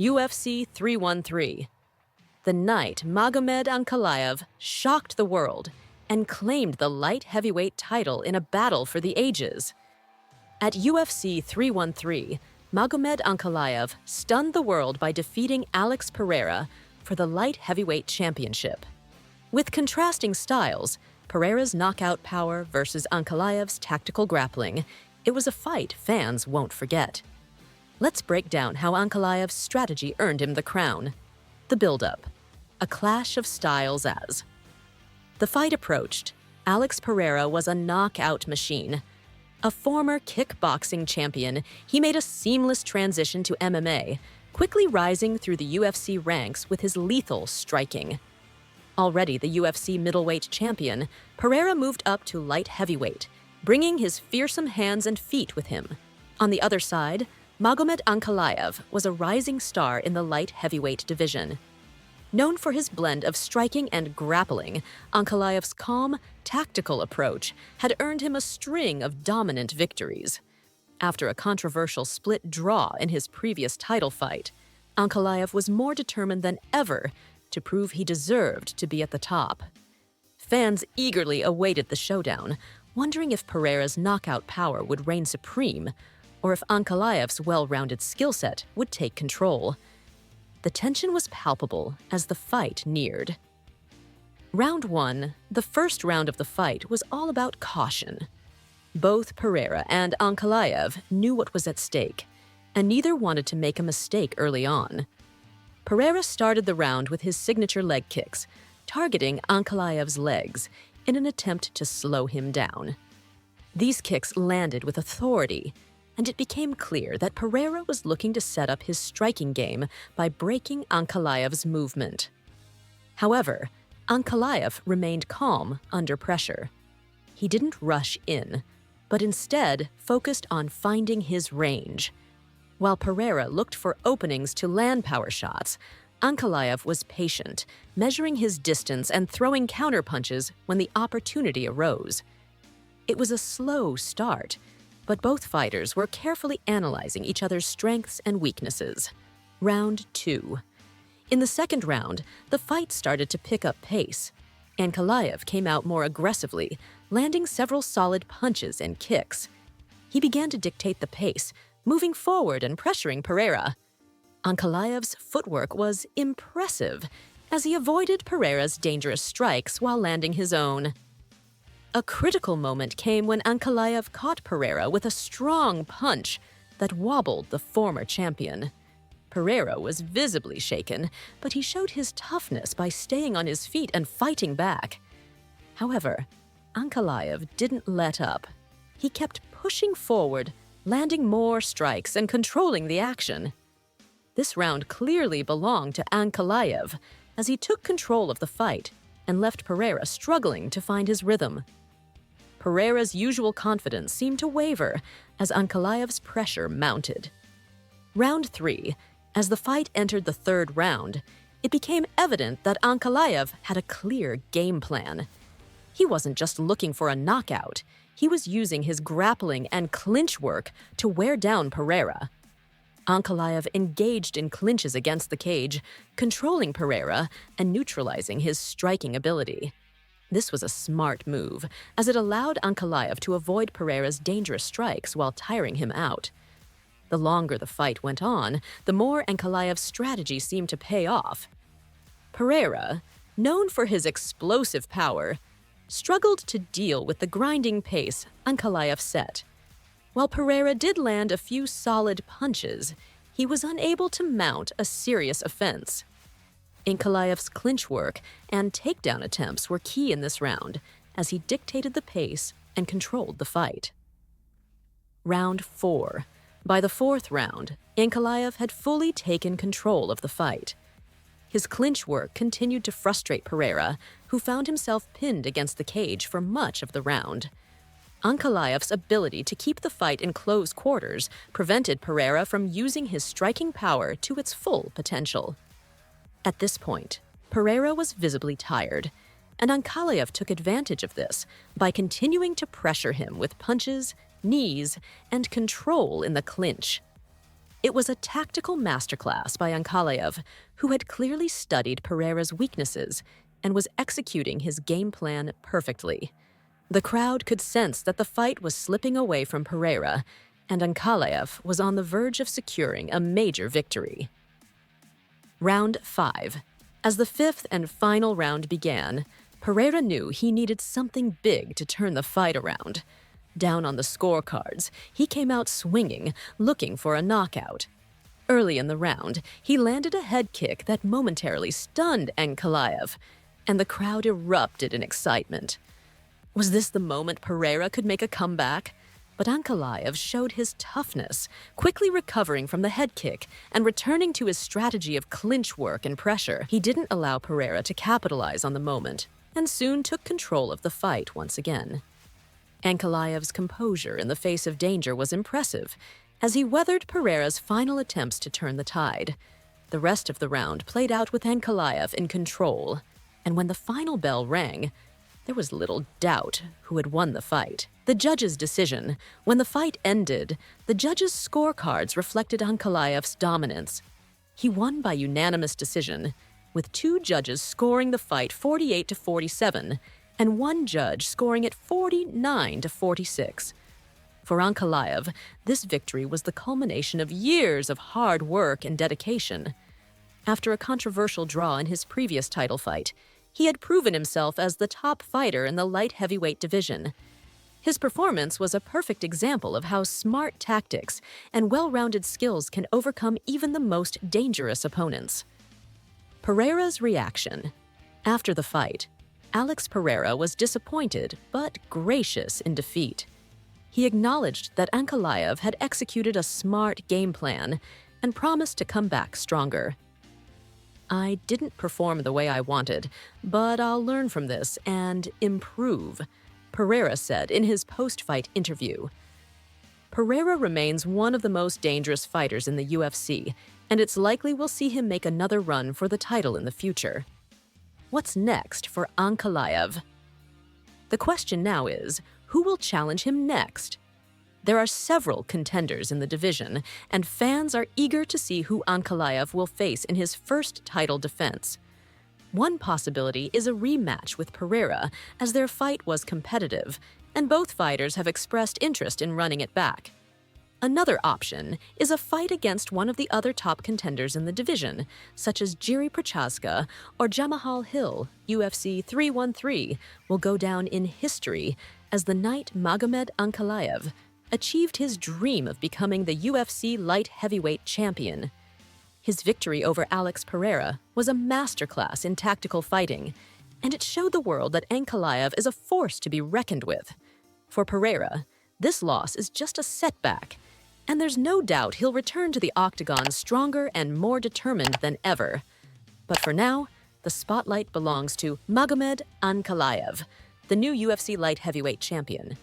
UFC 313. The night Magomed Ankalaev shocked the world and claimed the light heavyweight title in a battle for the ages. At UFC 313, Magomed Ankalaev stunned the world by defeating Alex Pereira for the light heavyweight championship. With contrasting styles, Pereira's knockout power versus Ankalaev's tactical grappling, it was a fight fans won't forget. Let's break down how Ankalaev's strategy earned him the crown. The buildup. A clash of styles as. The fight approached. Alex Pereira was a knockout machine. A former kickboxing champion, he made a seamless transition to MMA, quickly rising through the UFC ranks with his lethal striking. Already the UFC middleweight champion, Pereira moved up to light heavyweight, bringing his fearsome hands and feet with him. On the other side, Magomed Ankalaev was a rising star in the light heavyweight division. Known for his blend of striking and grappling, Ankalaev's calm, tactical approach had earned him a string of dominant victories. After a controversial split draw in his previous title fight, Ankalaev was more determined than ever to prove he deserved to be at the top. Fans eagerly awaited the showdown, wondering if Pereira's knockout power would reign supreme, or if Ankalaev's well-rounded skill set would take control. The tension was palpable as the fight neared. Round 1, the first round of the fight, was all about caution. Both Pereira and Ankalaev knew what was at stake, and neither wanted to make a mistake early on. Pereira started the round with his signature leg kicks, targeting Ankalaev's legs in an attempt to slow him down. These kicks landed with authority, and it became clear that Pereira was looking to set up his striking game by breaking Ankalaev's movement. However, Ankalaev remained calm under pressure. He didn't rush in, but instead focused on finding his range. While Pereira looked for openings to land power shots, Ankalaev was patient, measuring his distance and throwing counterpunches when the opportunity arose. It was a slow start, but both fighters were carefully analyzing each other's strengths and weaknesses. Round 2. In the second round, the fight started to pick up pace. Ankalaev came out more aggressively, landing several solid punches and kicks. He began to dictate the pace, moving forward and pressuring Pereira. Ankalaev's footwork was impressive, as he avoided Pereira's dangerous strikes while landing his own. A critical moment came when Ankalaev caught Pereira with a strong punch that wobbled the former champion. Pereira was visibly shaken, but he showed his toughness by staying on his feet and fighting back. However, Ankalaev didn't let up. He kept pushing forward, landing more strikes and controlling the action. This round clearly belonged to Ankalaev, as he took control of the fight and left Pereira struggling to find his rhythm. Pereira's usual confidence seemed to waver as Ankalaev's pressure mounted. Round 3. As the fight entered the third round, it became evident that Ankalaev had a clear game plan. He wasn't just looking for a knockout, he was using his grappling and clinch work to wear down Pereira. Ankalaev engaged in clinches against the cage, controlling Pereira and neutralizing his striking ability. This was a smart move, as it allowed Ankalaev to avoid Pereira's dangerous strikes while tiring him out. The longer the fight went on, the more Ankalaev's strategy seemed to pay off. Pereira, known for his explosive power, struggled to deal with the grinding pace Ankalaev set. While Pereira did land a few solid punches, he was unable to mount a serious offense. Ankalaev's clinch work and takedown attempts were key in this round, as he dictated the pace and controlled the fight. Round 4. By the fourth round, Ankalaev had fully taken control of the fight. His clinch work continued to frustrate Pereira, who found himself pinned against the cage for much of the round. Ankalaev's ability to keep the fight in close quarters prevented Pereira from using his striking power to its full potential. At this point, Pereira was visibly tired, and Ankalaev took advantage of this by continuing to pressure him with punches, knees, and control in the clinch. It was a tactical masterclass by Ankalaev, who had clearly studied Pereira's weaknesses and was executing his game plan perfectly. The crowd could sense that the fight was slipping away from Pereira, and Ankalaev was on the verge of securing a major victory. Round 5. As the fifth and final round began, Pereira knew he needed something big to turn the fight around. Down on the scorecards, he came out swinging, looking for a knockout. Early in the round, he landed a head kick that momentarily stunned Ankalaev, and the crowd erupted in excitement. Was this the moment Pereira could make a comeback? But Ankalaev showed his toughness, quickly recovering from the head kick and returning to his strategy of clinch work and pressure. He didn't allow Pereira to capitalize on the moment, and soon took control of the fight once again. Ankalaev's composure in the face of danger was impressive, as he weathered Pereira's final attempts to turn the tide. The rest of the round played out with Ankalaev in control, and when the final bell rang, there was little doubt who had won the fight. The judges' decision. When the fight ended, the judges' scorecards reflected Ankalaev's dominance. He won by unanimous decision, with 2 judges scoring the fight 48-47, and 1 judge scoring it 49-46. For Ankalaev, this victory was the culmination of years of hard work and dedication. After a controversial draw in his previous title fight, he had proven himself as the top fighter in the light heavyweight division. His performance was a perfect example of how smart tactics and well-rounded skills can overcome even the most dangerous opponents. Pereira's reaction. After the fight, Alex Pereira was disappointed but gracious in defeat. He acknowledged that Ankalaev had executed a smart game plan and promised to come back stronger. "I didn't perform the way I wanted, but I'll learn from this and improve," Pereira said in his post-fight interview. Pereira remains one of the most dangerous fighters in the UFC, and it's likely we'll see him make another run for the title in the future. What's next for Ankalaev? The question now is, who will challenge him next? There are several contenders in the division, and fans are eager to see who Ankalaev will face in his first title defense. One possibility is a rematch with Pereira, as their fight was competitive, and both fighters have expressed interest in running it back. Another option is a fight against one of the other top contenders in the division, such as Jiri Prochazka or Jamahal Hill. UFC 313 will go down in history as the night Magomed Ankalaev achieved his dream of becoming the UFC light heavyweight champion. His victory over Alex Pereira was a masterclass in tactical fighting, and it showed the world that Ankalaev is a force to be reckoned with. For Pereira, this loss is just a setback, and there's no doubt he'll return to the octagon stronger and more determined than ever. But for now, the spotlight belongs to Magomed Ankalaev, the new UFC light heavyweight champion.